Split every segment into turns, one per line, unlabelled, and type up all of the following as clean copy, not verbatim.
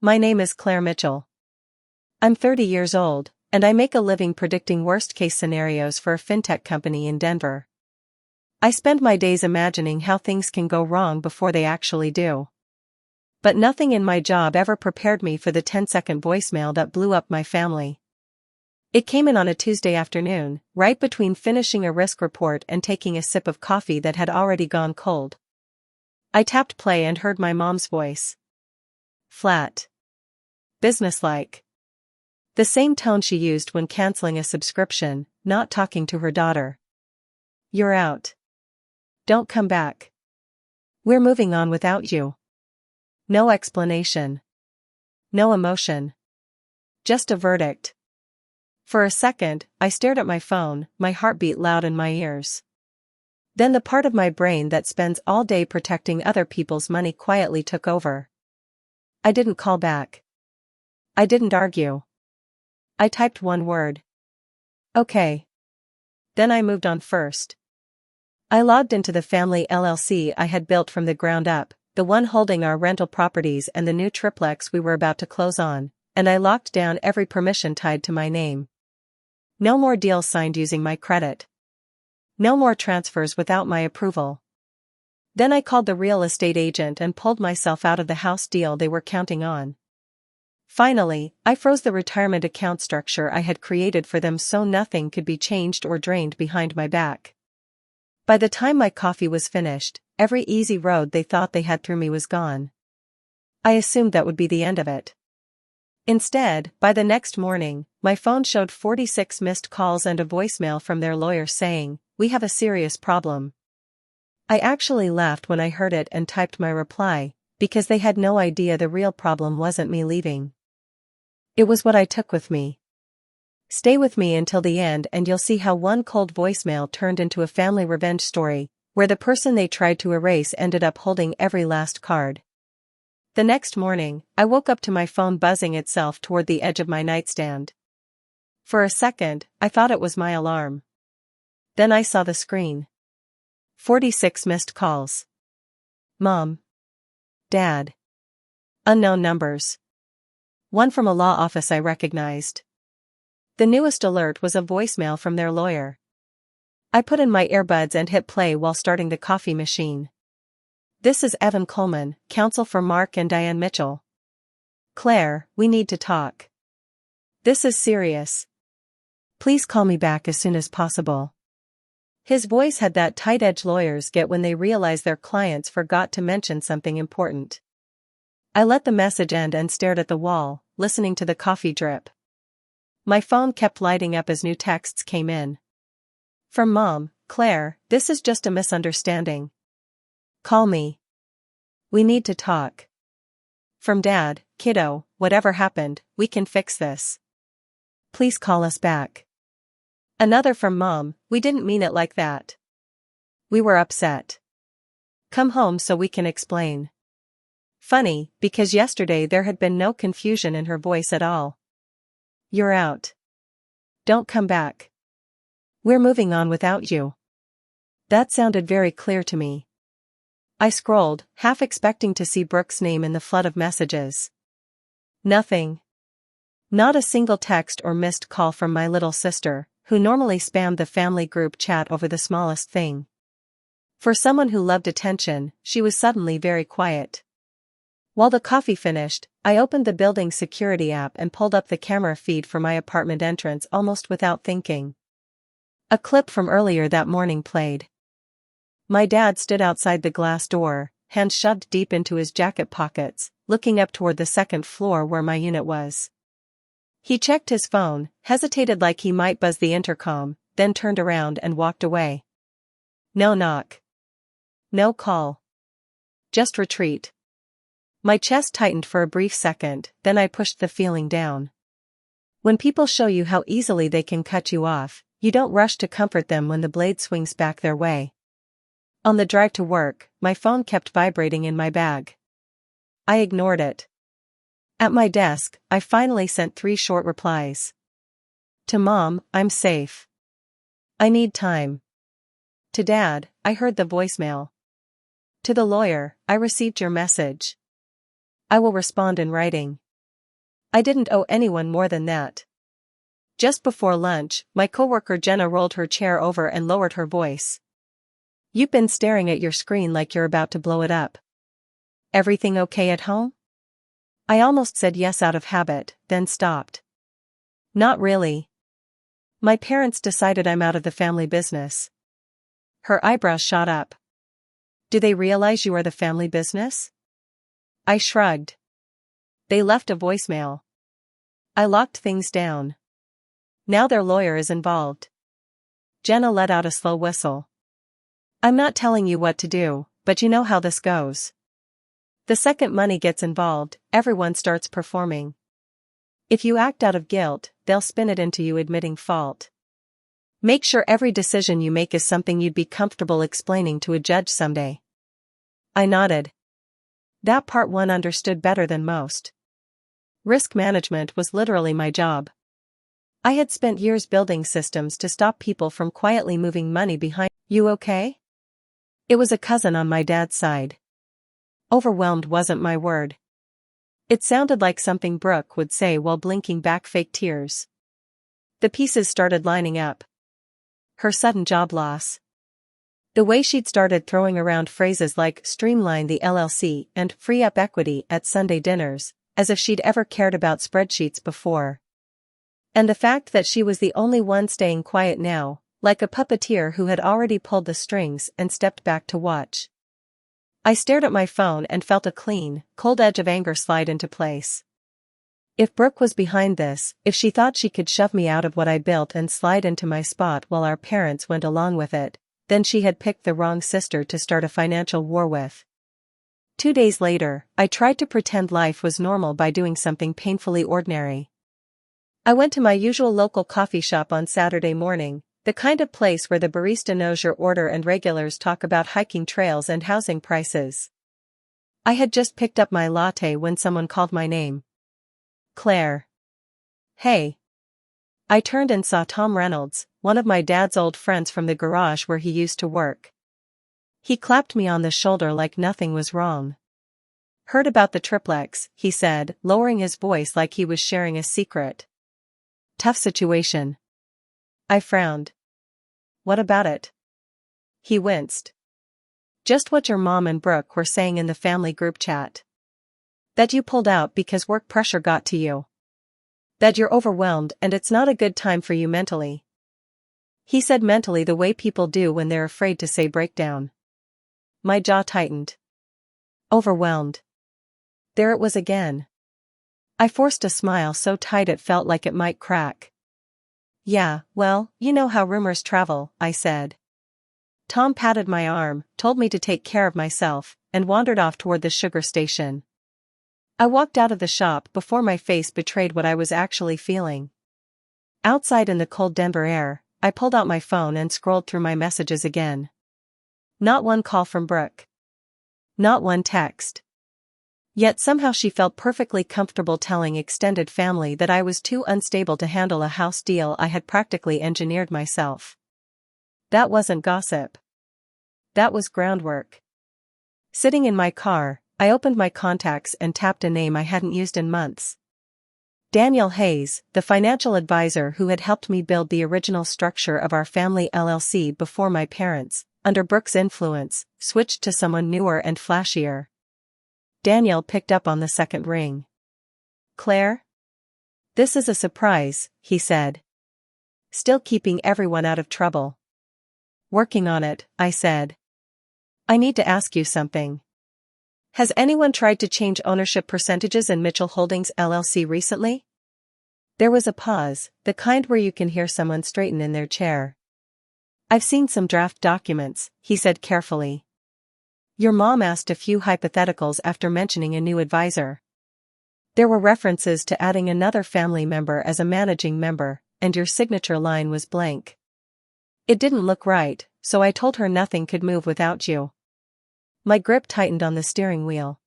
My name is Claire Mitchell. I'm 30 years old, and I make a living predicting worst-case scenarios for a fintech company in Denver. I spend my days imagining how things can go wrong before they actually do. But nothing in my job ever prepared me for the 10-second voicemail that blew up my family. It came in on a Tuesday afternoon, right between finishing a risk report and taking a sip of coffee that had already gone cold. I tapped play and heard my mom's voice. Flat. Businesslike. The same tone she used when canceling a subscription, not talking to her daughter. You're out. Don't come back. We're moving on without you. No explanation. No emotion. Just a verdict. For a second, I stared at my phone, my heartbeat loud in my ears. Then the part of my brain that spends all day protecting other people's money quietly took over. I didn't call back. I didn't argue. I typed one word. Okay. Then I moved on first. I logged into the family LLC I had built from the ground up, the one holding our rental properties and the new triplex we were about to close on, and I locked down every permission tied to my name. No more deals signed using my credit. No more transfers without my approval. Then I called the real estate agent and pulled myself out of the house deal they were counting on. Finally, I froze the retirement account structure I had created for them so nothing could be changed or drained behind my back. By the time my coffee was finished, every easy road they thought they had through me was gone. I assumed that would be the end of it. Instead, by the next morning, my phone showed 46 missed calls and a voicemail from their lawyer saying, "We have a serious problem." I actually laughed when I heard it and typed my reply, because they had no idea the real problem wasn't me leaving. It was what I took with me. Stay with me until the end and you'll see how one cold voicemail turned into a family revenge story, where the person they tried to erase ended up holding every last card. The next morning, I woke up to my phone buzzing itself toward the edge of my nightstand. For a second, I thought it was my alarm. Then I saw the screen. 46 missed calls. Mom. Dad. Unknown numbers. One from a law office I recognized. The newest alert was a voicemail from their lawyer. I put in my earbuds and hit play while starting the coffee machine. "This is Evan Coleman, counsel for Mark and Diane Mitchell. Claire, we need to talk. This is serious. Please call me back as soon as possible." His voice had that tight edge lawyers get when they realize their clients forgot to mention something important. I let the message end and stared at the wall, listening to the coffee drip. My phone kept lighting up as new texts came in. From Mom, "Claire, this is just a misunderstanding. Call me. We need to talk." From Dad, "Kiddo, whatever happened, we can fix this. Please call us back." Another from Mom, "We didn't mean it like that. We were upset. Come home so we can explain." Funny, because yesterday there had been no confusion in her voice at all. "You're out. Don't come back. We're moving on without you." That sounded very clear to me. I scrolled, half expecting to see Brooke's name in the flood of messages. Nothing. Not a single text or missed call from my little sister, who normally spammed the family group chat over the smallest thing. For someone who loved attention, she was suddenly very quiet. While the coffee finished, I opened the building security app and pulled up the camera feed for my apartment entrance almost without thinking. A clip from earlier that morning played. My dad stood outside the glass door, hands shoved deep into his jacket pockets, looking up toward the second floor where my unit was. He checked his phone, hesitated like he might buzz the intercom, then turned around and walked away. No knock. No call. Just retreat. My chest tightened for a brief second, then I pushed the feeling down. When people show you how easily they can cut you off, you don't rush to comfort them when the blade swings back their way. On the drive to work, my phone kept vibrating in my bag. I ignored it. At my desk, I finally sent 3 short replies. To Mom, "I'm safe. I need time." To Dad, I heard the voicemail. To the lawyer, I received your message. I will respond in writing. I didn't owe anyone more than that. Just before lunch, my coworker Jenna rolled her chair over and lowered her voice. You've been staring at your screen like you're about to blow it up. Everything okay at home? I almost said yes out of habit, then stopped. Not really. My parents decided I'm out of the family business. Her eyebrows shot up. Do they realize you are the family business? I shrugged. They left a voicemail. I locked things down. Now their lawyer is involved. Jenna let out a slow whistle. I'm not telling you what to do, but you know how this goes. The second money gets involved, everyone starts performing. If you act out of guilt, they'll spin it into you admitting fault. Make sure every decision you make is something you'd be comfortable explaining to a judge someday. I nodded. That part one understood better than most. Risk management was literally my job. I had spent years building systems to stop people from quietly moving money behind. You okay? It was a cousin on my dad's side. Overwhelmed wasn't my word. It sounded like something Brooke would say while blinking back fake tears. The pieces started lining up. Her sudden job loss. The way she'd started throwing around phrases like streamline the LLC and free up equity at Sunday dinners, as if she'd ever cared about spreadsheets before. And the fact that she was the only one staying quiet now, like a puppeteer who had already pulled the strings and stepped back to watch. I stared at my phone and felt a clean, cold edge of anger slide into place. If Brooke was behind this, if she thought she could shove me out of what I built and slide into my spot while our parents went along with it, then she had picked the wrong sister to start a financial war with. 2 days later, I tried to pretend life was normal by doing something painfully ordinary. I went to my usual local coffee shop on Saturday morning, the kind of place where the barista knows your order and regulars talk about hiking trails and housing prices. I had just picked up my latte when someone called my name. Claire. Hey. I turned and saw Tom Reynolds, one of my dad's old friends from the garage where he used to work. He clapped me on the shoulder like nothing was wrong. Heard about the triplex, he said, lowering his voice like he was sharing a secret. Tough situation. I frowned. What about it? He winced. Just what your mom and Brooke were saying in the family group chat. That you pulled out because work pressure got to you. That you're overwhelmed and it's not a good time for you mentally. He said mentally the way people do when they're afraid to say breakdown. My jaw tightened. Overwhelmed. There it was again. I forced a smile so tight it felt like it might crack. Yeah, well, you know how rumors travel, I said. Tom patted my arm, told me to take care of myself, and wandered off toward the sugar station. I walked out of the shop before my face betrayed what I was actually feeling. Outside in the cold Denver air, I pulled out my phone and scrolled through my messages again. Not one call from Brooke. Not one text. Yet somehow she felt perfectly comfortable telling extended family that I was too unstable to handle a house deal I had practically engineered myself. That wasn't gossip. That was groundwork. Sitting in my car, I opened my contacts and tapped a name I hadn't used in months. Daniel Hayes, the financial advisor who had helped me build the original structure of our family LLC before my parents, under Brooke's influence, switched to someone newer and flashier. Daniel picked up on the second ring. Claire? This is a surprise, he said. Still keeping everyone out of trouble. Working on it, I said. I need to ask you something. Has anyone tried to change ownership percentages in Mitchell Holdings LLC recently? There was a pause, the kind where you can hear someone straighten in their chair. I've seen some draft documents, he said carefully. Your mom asked a few hypotheticals after mentioning a new advisor. There were references to adding another family member as a managing member, and your signature line was blank. It didn't look right, so I told her nothing could move without you. My grip tightened on the steering wheel.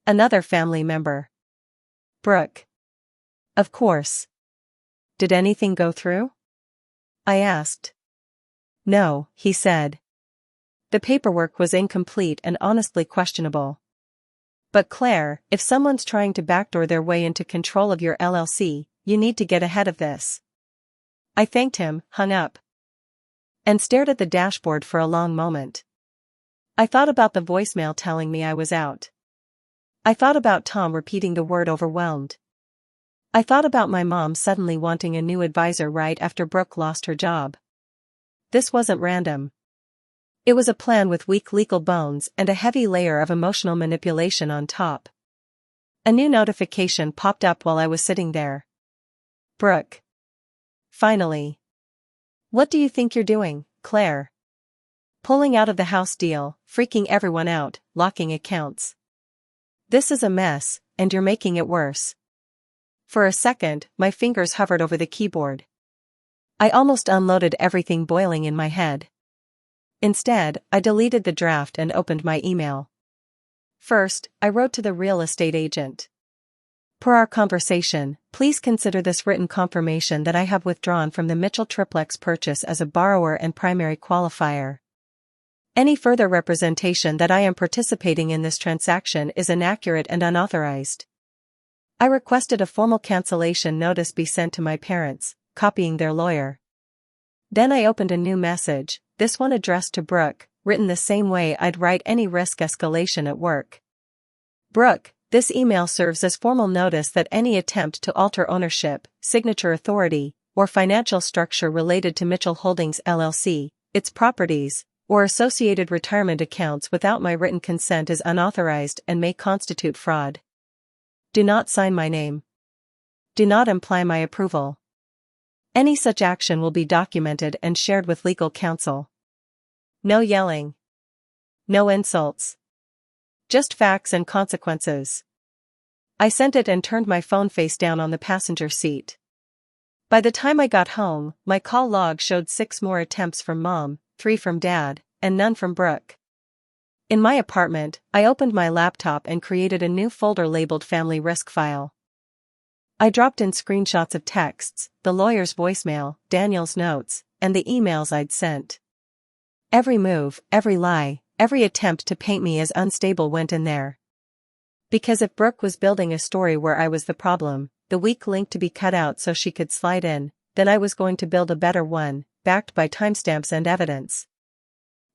Another family member. Brooke. Of course. Did anything go through? I asked. No, he said. The paperwork was incomplete and honestly questionable. But Claire, if someone's trying to backdoor their way into control of your LLC, you need to get ahead of this. I thanked him, hung up, and stared at the dashboard for a long moment. I thought about the voicemail telling me I was out. I thought about Tom repeating the word overwhelmed. I thought about my mom suddenly wanting a new advisor right after Brooke lost her job. This wasn't random. It was a plan with weak legal bones and a heavy layer of emotional manipulation on top. A new notification popped up while I was sitting there. Brooke. Finally. What do you think you're doing, Claire? Pulling out of the house deal, freaking everyone out, locking accounts. This is a mess, and you're making it worse. For a second, my fingers hovered over the keyboard. I almost unloaded everything boiling in my head. Instead, I deleted the draft and opened my email. First, I wrote to the real estate agent. Per our conversation, please consider this written confirmation that I have withdrawn from the Mitchell Triplex purchase as a borrower and primary qualifier. Any further representation that I am participating in this transaction is inaccurate and unauthorized. I requested a formal cancellation notice be sent to my parents, copying their lawyer. Then I opened a new message, this one addressed to Brooke, written the same way I'd write any risk escalation at work. Brooke, this email serves as formal notice that any attempt to alter ownership, signature authority, or financial structure related to Mitchell Holdings LLC, its properties, or associated retirement accounts without my written consent is unauthorized and may constitute fraud. Do not sign my name. Do not imply my approval. Any such action will be documented and shared with legal counsel. No yelling. No insults. Just facts and consequences. I sent it and turned my phone face down on the passenger seat. By the time I got home, my call log showed 6 more attempts from Mom, 3 from Dad, and none from Brooke. In my apartment, I opened my laptop and created a new folder labeled Family Risk File. I dropped in screenshots of texts, the lawyer's voicemail, Daniel's notes, and the emails I'd sent. Every move, every lie, every attempt to paint me as unstable went in there. Because if Brooke was building a story where I was the problem, the weak link to be cut out so she could slide in, then I was going to build a better one, backed by timestamps and evidence.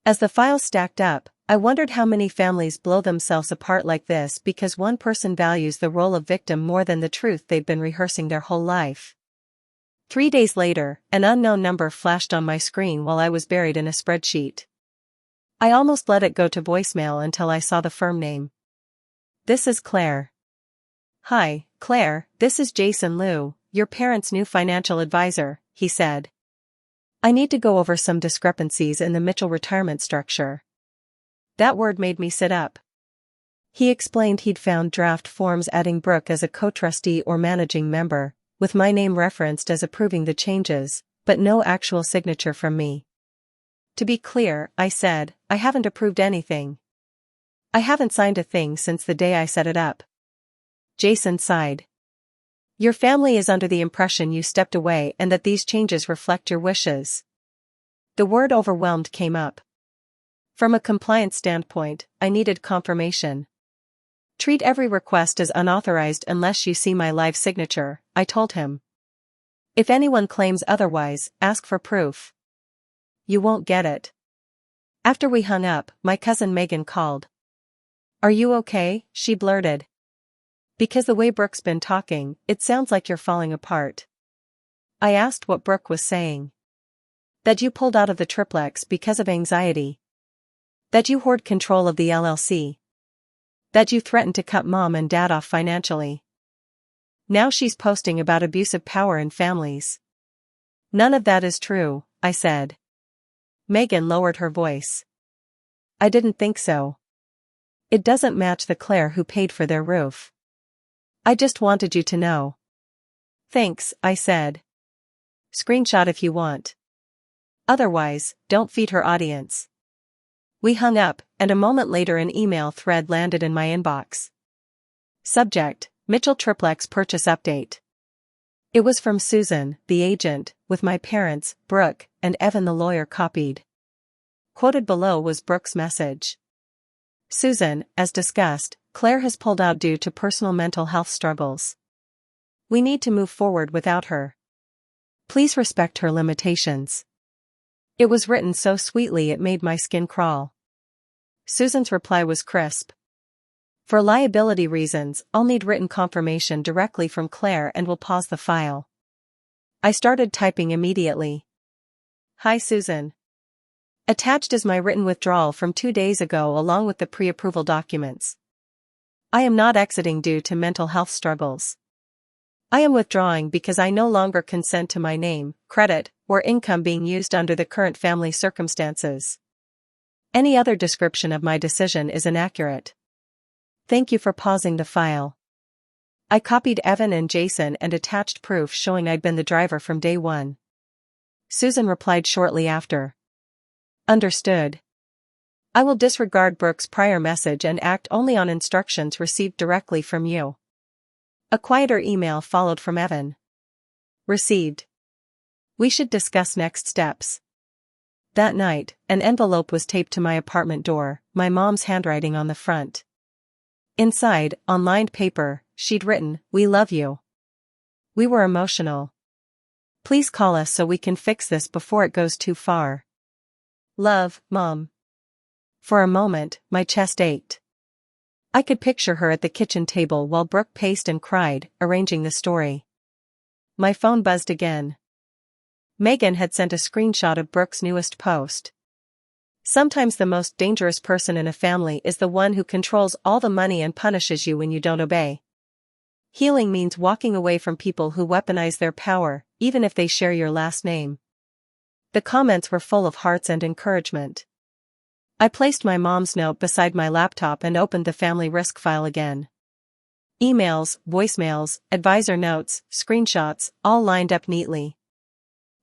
As the files stacked up, I wondered how many families blow themselves apart like this because one person values the role of victim more than the truth they've been rehearsing their whole life. 3 days later, an unknown number flashed on my screen while I was buried in a spreadsheet. I almost let it go to voicemail until I saw the firm name. This is Claire. Hi, Claire, this is Jason Liu, your parents' new financial advisor, he said. I need to go over some discrepancies in the Mitchell retirement structure. That word made me sit up. He explained he'd found draft forms adding Brooke as a co-trustee or managing member, with my name referenced as approving the changes, but no actual signature from me. To be clear, I said, I haven't approved anything. I haven't signed a thing since the day I set it up. Jason sighed. Your family is under the impression you stepped away and that these changes reflect your wishes. The word overwhelmed came up. From a compliance standpoint, I needed confirmation. Treat every request as unauthorized unless you see my live signature, I told him. If anyone claims otherwise, ask for proof. You won't get it. After we hung up, my cousin Megan called. Are you okay? She blurted. Because the way Brooke's been talking, it sounds like you're falling apart. I asked what Brooke was saying. That you pulled out of the triplex because of anxiety. That you hoard control of the LLC. That you threatened to cut Mom and Dad off financially. Now she's posting about abusive power in families. None of that is true, I said. Megan lowered her voice. I didn't think so. It doesn't match the Claire who paid for their roof. I just wanted you to know. Thanks, I said. Screenshot if you want. Otherwise, don't feed her audience. We hung up, and a moment later an email thread landed in my inbox. Subject, Mitchell Triplex Purchase Update. It was from Susan, the agent, with my parents, Brooke, and Evan the lawyer copied. Quoted below was Brooke's message. Susan, as discussed, Claire has pulled out due to personal mental health struggles. We need to move forward without her. Please respect her limitations. It was written so sweetly it made my skin crawl. Susan's reply was crisp. For liability reasons, I'll need written confirmation directly from Claire and will pause the file. I started typing immediately. Hi Susan. Attached is my written withdrawal from 2 days ago along with the pre-approval documents. I am not exiting due to mental health struggles. I am withdrawing because I no longer consent to my name, credit, or income being used under the current family circumstances. Any other description of my decision is inaccurate. Thank you for pausing the file. I copied Evan and Jason and attached proof showing I'd been the driver from day one. Susan replied shortly after. Understood. I will disregard Brooke's prior message and act only on instructions received directly from you. A quieter email followed from Evan. Received. We should discuss next steps. That night, an envelope was taped to my apartment door, my mom's handwriting on the front. Inside, on lined paper, she'd written, "We love you." We were emotional. Please call us so we can fix this before it goes too far. Love, Mom. For a moment, my chest ached. I could picture her at the kitchen table while Brooke paced and cried, arranging the story. My phone buzzed again. Megan had sent a screenshot of Brooke's newest post. Sometimes the most dangerous person in a family is the one who controls all the money and punishes you when you don't obey. Healing means walking away from people who weaponize their power, even if they share your last name. The comments were full of hearts and encouragement. I placed my mom's note beside my laptop and opened the family risk file again. Emails, voicemails, advisor notes, screenshots, all lined up neatly.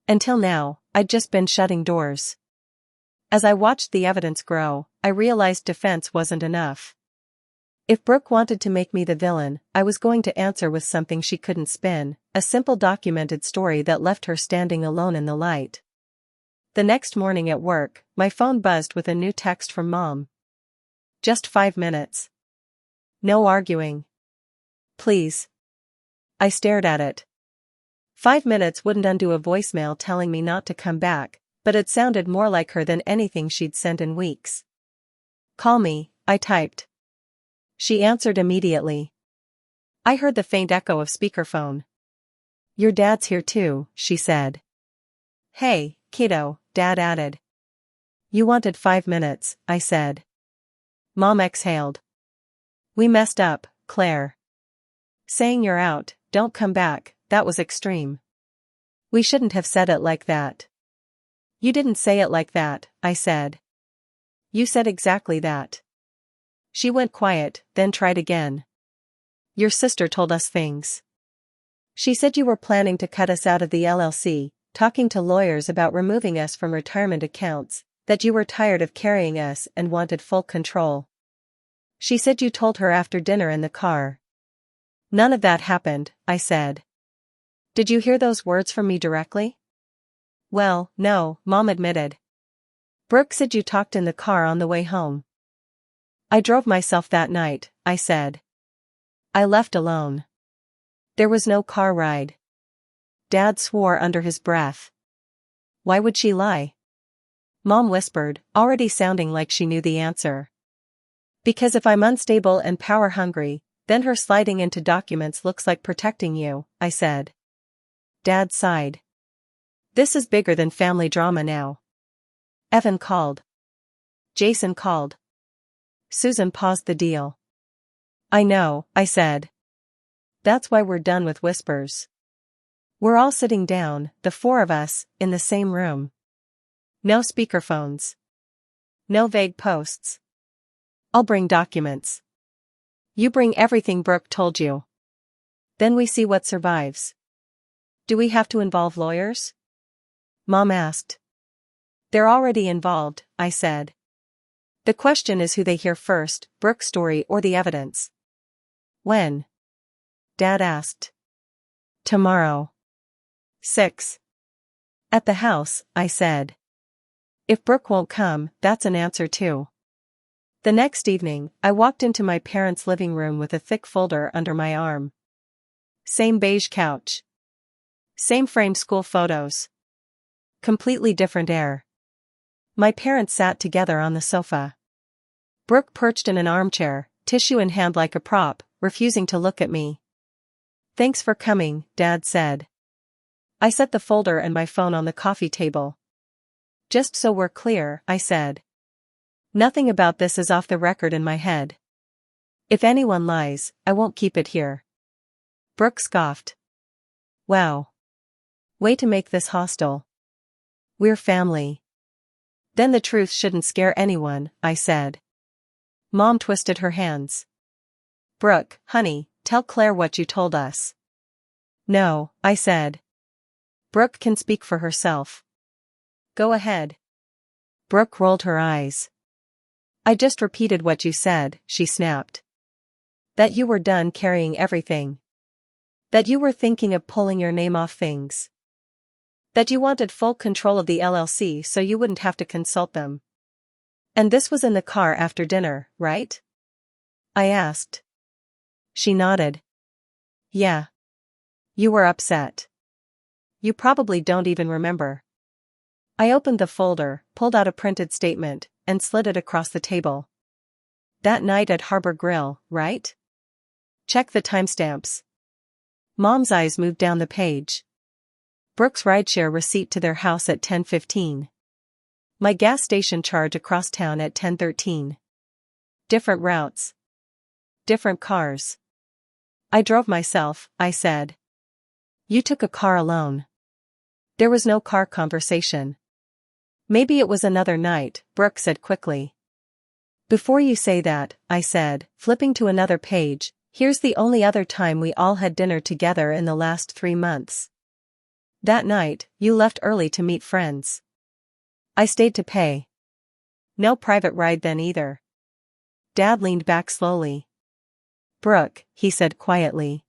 Until now, I'd just been shutting doors. As I watched the evidence grow, I realized defense wasn't enough. If Brooke wanted to make me the villain, I was going to answer with something she couldn't spin, a simple documented story that left her standing alone in the light. The next morning at work, my phone buzzed with a new text from Mom. Just 5 minutes. No arguing. Please. I stared at it. 5 minutes wouldn't undo a voicemail telling me not to come back, but it sounded more like her than anything she'd sent in weeks. Call me, I typed. She answered immediately. I heard the faint echo of speakerphone. Your dad's here too, she said. Hey, kiddo, Dad added. You wanted 5 minutes, I said. Mom exhaled. We messed up, Claire. Saying you're out, don't come back, that was extreme. We shouldn't have said it like that. You didn't say it like that, I said. You said exactly that. She went quiet, then tried again. Your sister told us things. She said you were planning to cut us out of the LLC, talking to lawyers about removing us from retirement accounts, that you were tired of carrying us and wanted full control. She said you told her after dinner in the car. None of that happened, I said. Did you hear those words from me directly? Well, no, Mom admitted. Brooke said you talked in the car on the way home. I drove myself that night, I said. I left alone. There was no car ride. Dad swore under his breath. Why would she lie? Mom whispered, already sounding like she knew the answer. Because if I'm unstable and power-hungry, then her sliding into documents looks like protecting you, I said. Dad sighed. This is bigger than family drama now. Evan called. Jason called. Susan paused the deal. I know, I said. That's why we're done with whispers. We're all sitting down, the 4 of us, in the same room. No speakerphones. No vague posts. I'll bring documents. You bring everything Brooke told you. Then we see what survives. Do we have to involve lawyers? Mom asked. They're already involved, I said. The question is who they hear first, Brooke's story or the evidence. When? Dad asked. Tomorrow. 6. At the house, I said. If Brooke won't come, that's an answer too. The next evening, I walked into my parents' living room with a thick folder under my arm. Same beige couch. Same framed school photos. Completely different air. My parents sat together on the sofa. Brooke perched in an armchair, tissue in hand like a prop, refusing to look at me. "Thanks for coming," Dad said. I set the folder and my phone on the coffee table. "Just so we're clear," I said. "Nothing about this is off the record in my head. If anyone lies, I won't keep it here." Brooke scoffed. "Wow. Way to make this hostile. We're family." "Then the truth shouldn't scare anyone," I said. Mom twisted her hands. "Brooke, honey, tell Claire what you told us." "No," I said. "Brooke can speak for herself." "Go ahead." Brooke rolled her eyes. "I just repeated what you said," she snapped. "That you were done carrying everything. That you were thinking of pulling your name off things. That you wanted full control of the LLC so you wouldn't have to consult them. And this was in the car after dinner, right?" I asked. She nodded. "Yeah. You were upset. You probably don't even remember." I opened the folder, pulled out a printed statement, and slid it across the table. "That night at Harbor Grill, right? Check the timestamps." Mom's eyes moved down the page. Brooke's rideshare receipt to their house at 10:15. My gas station charge across town at 10:13. Different routes. Different cars. "I drove myself," I said. "You took a car alone." There was no car conversation. "Maybe it was another night," Brooke said quickly. "Before you say that," I said, flipping to another page, "here's the only other time we all had dinner together in the last 3 months. That night, you left early to meet friends. I stayed to pay. No private ride then either." Dad leaned back slowly. "Brooke," he said quietly.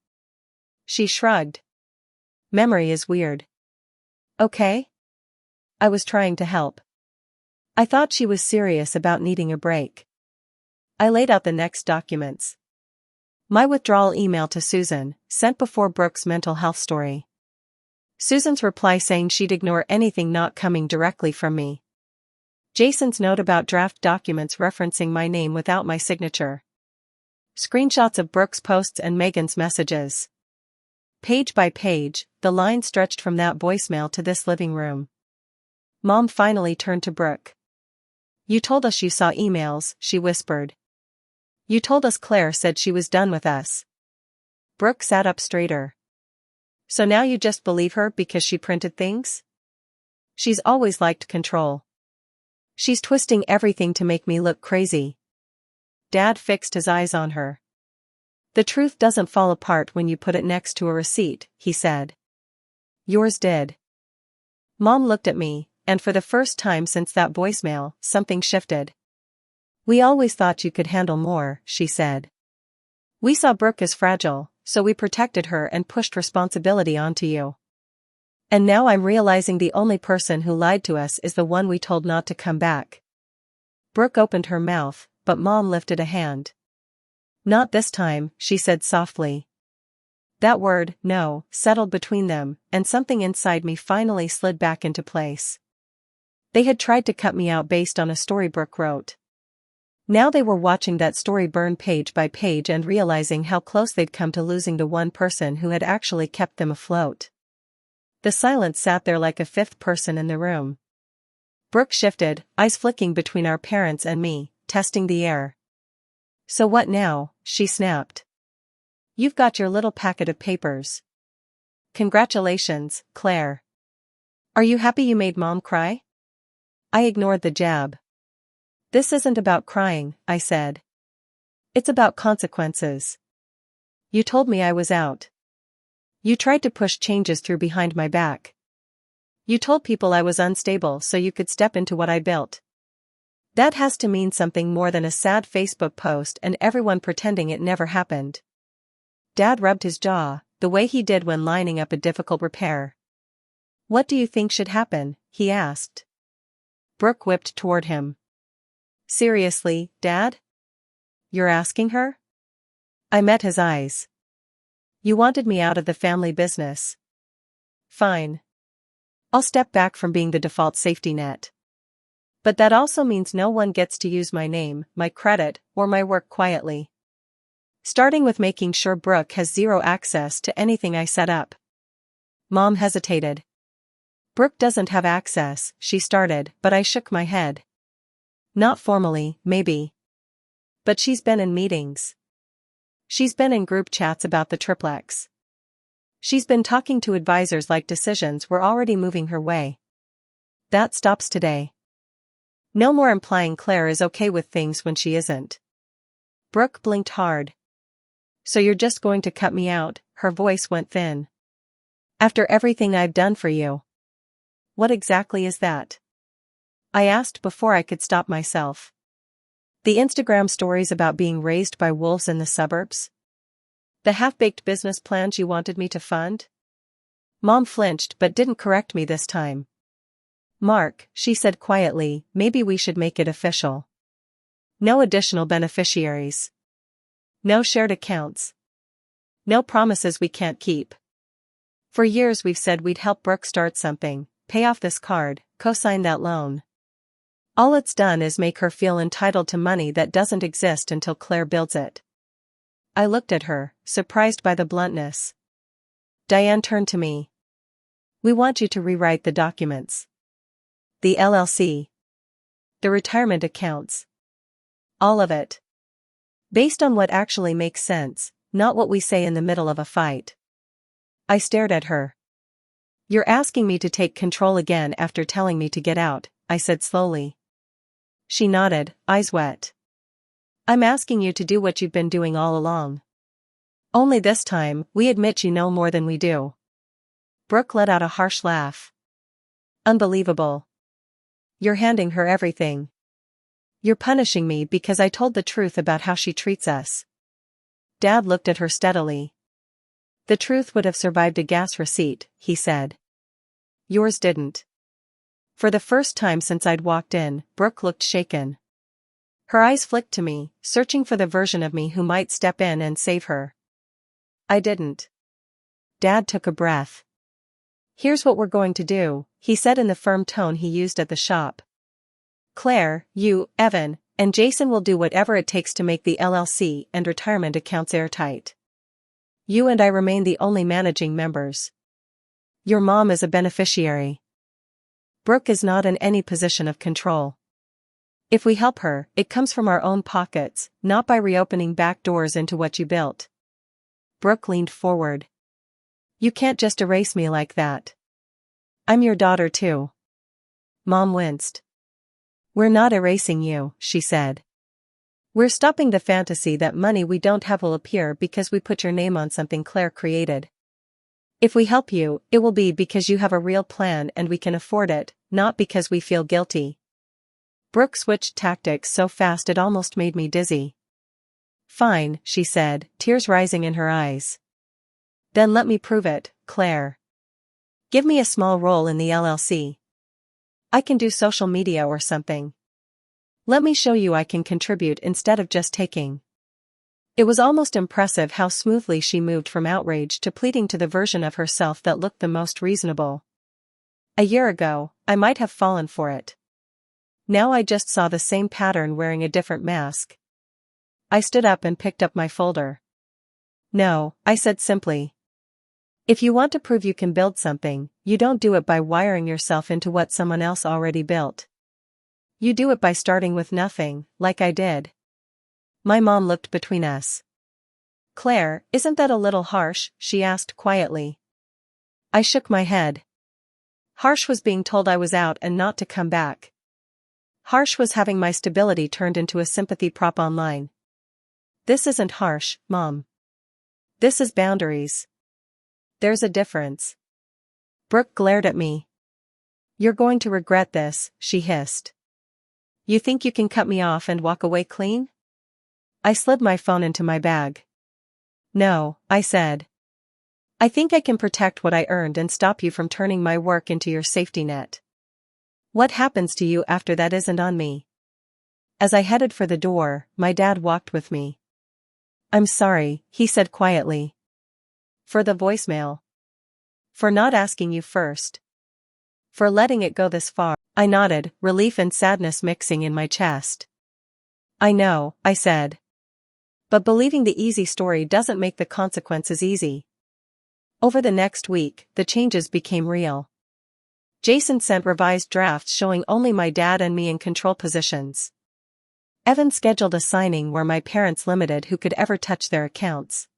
She shrugged. "Memory is weird." "Okay?" I was trying to help. I thought she was serious about needing a break. I laid out the next documents. My withdrawal email to Susan, sent before Brooke's mental health story. Susan's reply saying she'd ignore anything not coming directly from me. Jason's note about draft documents referencing my name without my signature. Screenshots of Brooke's posts and Megan's messages. Page by page, the line stretched from that voicemail to this living room. Mom finally turned to Brooke. "You told us you saw emails," she whispered. "You told us Claire said she was done with us." Brooke sat up straighter. "So now you just believe her because she printed things?" "She's always liked control. She's twisting everything to make me look crazy." Dad fixed his eyes on her. "The truth doesn't fall apart when you put it next to a receipt," he said. "Yours did." Mom looked at me, and for the first time since that voicemail, something shifted. "We always thought you could handle more," she said. "We saw Brooke as fragile, so we protected her and pushed responsibility onto you. And now I'm realizing the only person who lied to us is the one we told not to come back." Brooke opened her mouth, but Mom lifted a hand. "Not this time," she said softly. That word, no, settled between them, and something inside me finally slid back into place. They had tried to cut me out based on a story Brooke wrote. Now they were watching that story burn page by page and realizing how close they'd come to losing the one person who had actually kept them afloat. The silence sat there like a fifth person in the room. Brooke shifted, eyes flicking between our parents and me, testing the air. "So what now?" she snapped. "You've got your little packet of papers. Congratulations, Claire. Are you happy you made Mom cry?" I ignored the jab. "This isn't about crying," I said. "It's about consequences. You told me I was out. You tried to push changes through behind my back. You told people I was unstable so you could step into what I built. That has to mean something more than a sad Facebook post and everyone pretending it never happened." Dad rubbed his jaw, the way he did when lining up a difficult repair. "What do you think should happen?" he asked. Brooke whipped toward him. Seriously, Dad? You're asking her? I met his eyes. You wanted me out of the family business. Fine. I'll step back from being the default safety net. But that also means no one gets to use my name, my credit, or my work quietly. Starting with making sure Brooke has zero access to anything I set up. Mom hesitated. Brooke doesn't have access, she started, but I shook my head. Not formally, maybe. But she's been in meetings. She's been in group chats about the triplex. She's been talking to advisors like decisions were already moving her way. That stops today. No more implying Claire is okay with things when she isn't. Brooke blinked hard. So you're just going to cut me out? Her voice went thin. After everything I've done for you. What exactly is that? I asked before I could stop myself. The Instagram stories about being raised by wolves in the suburbs? The half-baked business plans you wanted me to fund? Mom flinched but didn't correct me this time. Mark, she said quietly, maybe we should make it official. No additional beneficiaries. No shared accounts. No promises we can't keep. For years we've said we'd help Brooke start something, pay off this card, co-sign that loan. All it's done is make her feel entitled to money that doesn't exist until Claire builds it. I looked at her, surprised by the bluntness. Diane turned to me. We want you to rewrite the documents. The LLC. The retirement accounts. All of it. Based on what actually makes sense, not what we say in the middle of a fight. I stared at her. You're asking me to take control again after telling me to get out, I said slowly. She nodded, eyes wet. I'm asking you to do what you've been doing all along. Only this time, we admit you know more than we do. Brooke let out a harsh laugh. Unbelievable. You're handing her everything. You're punishing me because I told the truth about how she treats us. Dad looked at her steadily. The truth would have survived a gas receipt, he said. Yours didn't. For the first time since I'd walked in, Brooke looked shaken. Her eyes flicked to me, searching for the version of me who might step in and save her. I didn't. Dad took a breath. Here's what we're going to do, he said in the firm tone he used at the shop. Claire, you, Evan, and Jason will do whatever it takes to make the LLC and retirement accounts airtight. You and I remain the only managing members. Your mom is a beneficiary. Brooke is not in any position of control. If we help her, it comes from our own pockets, not by reopening back doors into what you built. Brooke leaned forward. You can't just erase me like that. I'm your daughter too. Mom winced. We're not erasing you, she said. We're stopping the fantasy that money we don't have will appear because we put your name on something Claire created. If we help you, it will be because you have a real plan and we can afford it, not because we feel guilty. Brooke switched tactics so fast it almost made me dizzy. Fine, she said, tears rising in her eyes. Then let me prove it, Claire. Give me a small role in the LLC. I can do social media or something. Let me show you I can contribute instead of just taking. It was almost impressive how smoothly she moved from outrage to pleading to the version of herself that looked the most reasonable. A year ago, I might have fallen for it. Now I just saw the same pattern wearing a different mask. I stood up and picked up my folder. No, I said simply. If you want to prove you can build something, you don't do it by wiring yourself into what someone else already built. You do it by starting with nothing, like I did. My mom looked between us. Claire, isn't that a little harsh? She asked quietly. I shook my head. Harsh was being told I was out and not to come back. Harsh was having my stability turned into a sympathy prop online. This isn't harsh, Mom. This is boundaries. There's a difference. Brooke glared at me. You're going to regret this, she hissed. You think you can cut me off and walk away clean? I slid my phone into my bag. No, I said. I think I can protect what I earned and stop you from turning my work into your safety net. What happens to you after that isn't on me. As I headed for the door, my dad walked with me. "I'm sorry," he said quietly. "For the voicemail. For not asking you first. For letting it go this far." I nodded, relief and sadness mixing in my chest. "I know," I said. "But believing the easy story doesn't make the consequences easy." Over the next week, the changes became real. Jason sent revised drafts showing only my dad and me in control positions. Evan scheduled a signing where my parents limited who could ever touch their accounts.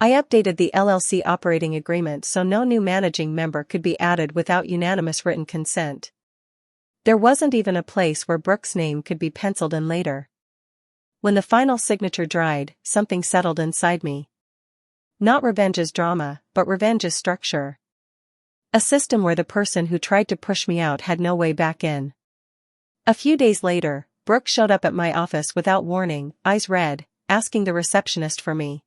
I updated the LLC operating agreement so no new managing member could be added without unanimous written consent. There wasn't even a place where Brooke's name could be penciled in later. When the final signature dried, something settled inside me. Not revenge as drama, but revenge as structure. A system where the person who tried to push me out had no way back in. A few days later, Brooke showed up at my office without warning, eyes red, asking the receptionist for me.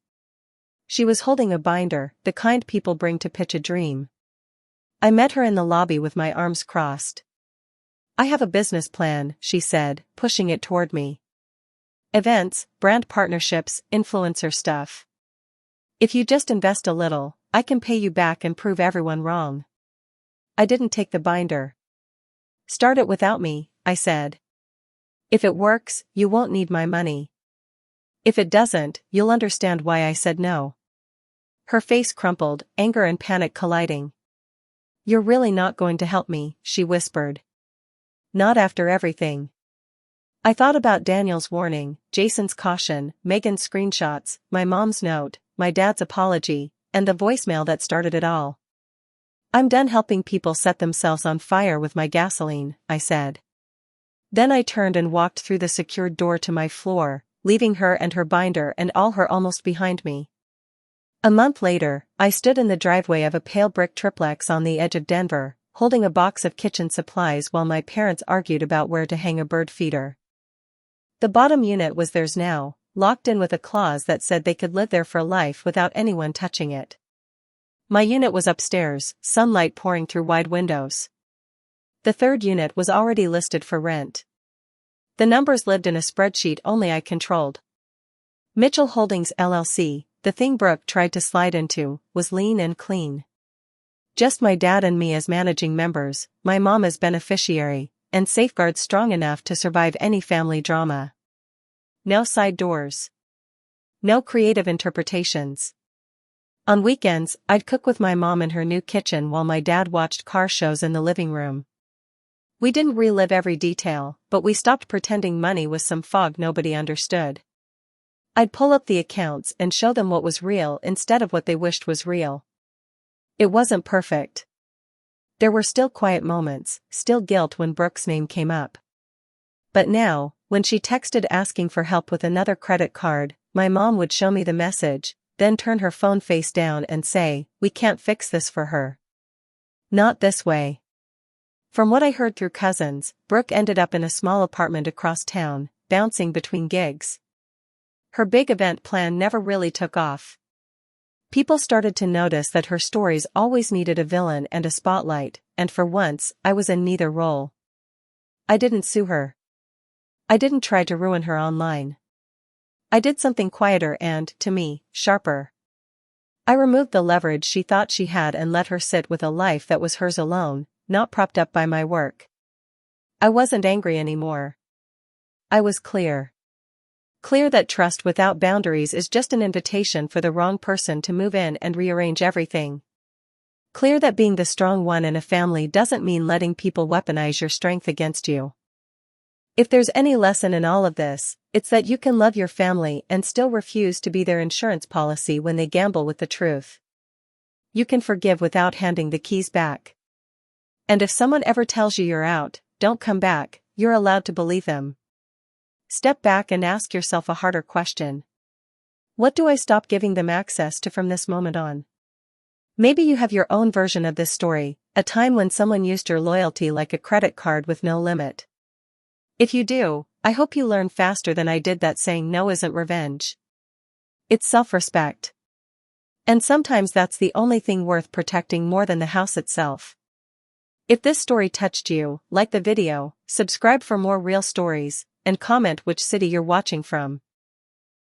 She was holding a binder, the kind people bring to pitch a dream. I met her in the lobby with my arms crossed. "I have a business plan," she said, pushing it toward me. "Events, brand partnerships, influencer stuff. If you just invest a little, I can pay you back and prove everyone wrong." I didn't take the binder. "Start it without me," I said. "If it works, you won't need my money. If it doesn't, you'll understand why I said no." Her face crumpled, anger and panic colliding. "You're really not going to help me," she whispered. "Not after everything." I thought about Daniel's warning, Jason's caution, Megan's screenshots, my mom's note, my dad's apology, and the voicemail that started it all. "I'm done helping people set themselves on fire with my gasoline," I said. Then I turned and walked through the secured door to my floor, leaving her and her binder and all her almost behind me. A month later, I stood in the driveway of a pale brick triplex on the edge of Denver, holding a box of kitchen supplies while my parents argued about where to hang a bird feeder. The bottom unit was theirs now, locked in with a clause that said they could live there for life without anyone touching it. My unit was upstairs, sunlight pouring through wide windows. The third unit was already listed for rent. The numbers lived in a spreadsheet only I controlled. Mitchell Holdings LLC, the thing Brooke tried to slide into, was lean and clean. Just my dad and me as managing members, my mom as beneficiary, and safeguards strong enough to survive any family drama. No side doors. No creative interpretations. On weekends, I'd cook with my mom in her new kitchen while my dad watched car shows in the living room. We didn't relive every detail, but we stopped pretending money was some fog nobody understood. I'd pull up the accounts and show them what was real instead of what they wished was real. It wasn't perfect. There were still quiet moments, still guilt when Brooke's name came up. But now, when she texted asking for help with another credit card, my mom would show me the message, then turn her phone face down and say, "We can't fix this for her. Not this way." From what I heard through cousins, Brooke ended up in a small apartment across town, bouncing between gigs. Her big event plan never really took off. People started to notice that her stories always needed a villain and a spotlight, and for once, I was in neither role. I didn't sue her. I didn't try to ruin her online. I did something quieter and, to me, sharper. I removed the leverage she thought she had and let her sit with a life that was hers alone, not propped up by my work. I wasn't angry anymore. I was clear. Clear that trust without boundaries is just an invitation for the wrong person to move in and rearrange everything. Clear that being the strong one in a family doesn't mean letting people weaponize your strength against you. If there's any lesson in all of this, it's that you can love your family and still refuse to be their insurance policy when they gamble with the truth. You can forgive without handing the keys back. And if someone ever tells you you're out, don't come back, you're allowed to believe them. Step back and ask yourself a harder question. What do I stop giving them access to from this moment on? Maybe you have your own version of this story, a time when someone used your loyalty like a credit card with no limit. If you do, I hope you learn faster than I did that saying no isn't revenge. It's self-respect. And sometimes that's the only thing worth protecting more than the house itself. If this story touched you, like the video, subscribe for more real stories, and comment which city you're watching from.